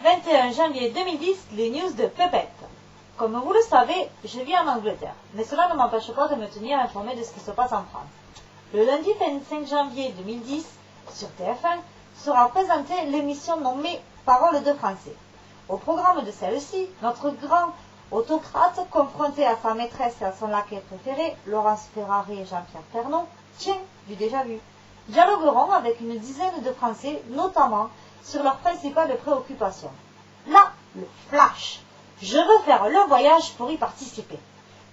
21 janvier 2010, les news de Pépette. Comme vous le savez, je vis en Angleterre, mais cela ne m'empêche pas de me tenir informé de ce qui se passe en France. Le lundi 25 janvier 2010, sur TF1, sera présentée l'émission nommée Paroles de français. Au programme de celle-ci, notre grand autocrate, confronté à sa maîtresse et à son laquais préféré, Laurence Ferrari et Jean-Pierre Pernaut, tiens, du déjà vu, dialogueront avec une dizaine de Français, notamment sur leurs principales préoccupations. Là, le flash. Je veux faire le voyage pour y participer.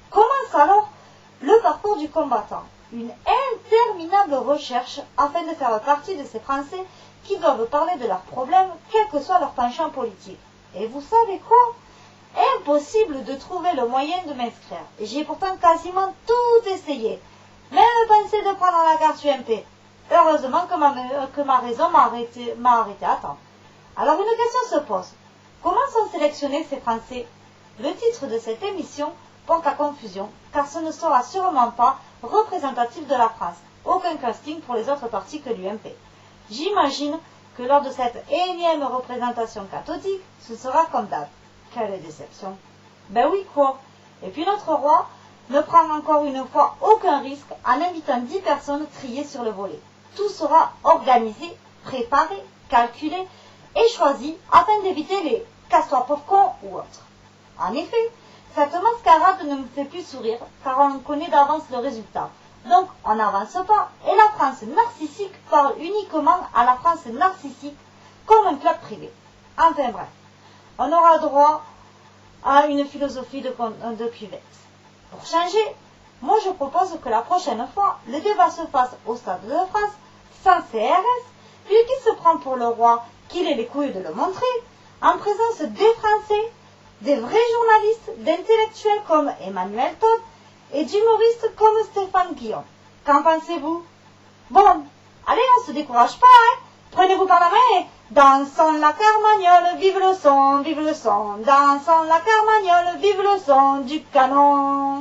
Commence alors le parcours du combattant, une interminable recherche afin de faire partie de ces Français qui doivent parler de leurs problèmes, quel que soit leur penchant politique. Et vous savez quoi? Impossible de trouver le moyen de m'inscrire. J'ai pourtant quasiment tout essayé. Même pensé de prendre la carte UMP. Heureusement que ma raison m'a arrêté à temps. Alors une question se pose. Comment sont sélectionnés ces Français? Le titre de cette émission porte à confusion, car ce ne sera sûrement pas représentatif de la France. Aucun casting pour les autres partis que l'UMP. J'imagine que lors de cette énième représentation cathodique, ce sera comme d'hab. Quelle déception. Ben oui, quoi. Et puis notre roi ne prend encore une fois aucun risque en invitant 10 personnes triées sur le volet. Tout sera organisé, préparé, calculé et choisi afin d'éviter les casse-toi pauvre con ou autres. En effet, cette mascarade ne me fait plus sourire car on connaît d'avance le résultat. Donc on n'avance pas et la France narcissique parle uniquement à la France narcissique comme un club privé. Enfin bref, on aura droit à une philosophie de cuvette. Pour changer, moi je propose que la prochaine fois, le débat se fasse au Stade de France, sans CRS, puis qui se prend pour le roi, qu'il ait les couilles de le montrer, en présence des Français, des vrais journalistes, d'intellectuels comme Emmanuel Todd et d'humoristes comme Stéphane Guillon. Qu'en pensez-vous? Bon, allez, on se décourage pas, hein? Prenez-vous par la main et dansons la carmagnole, vive le son, dansons la carmagnole, vive le son du canon.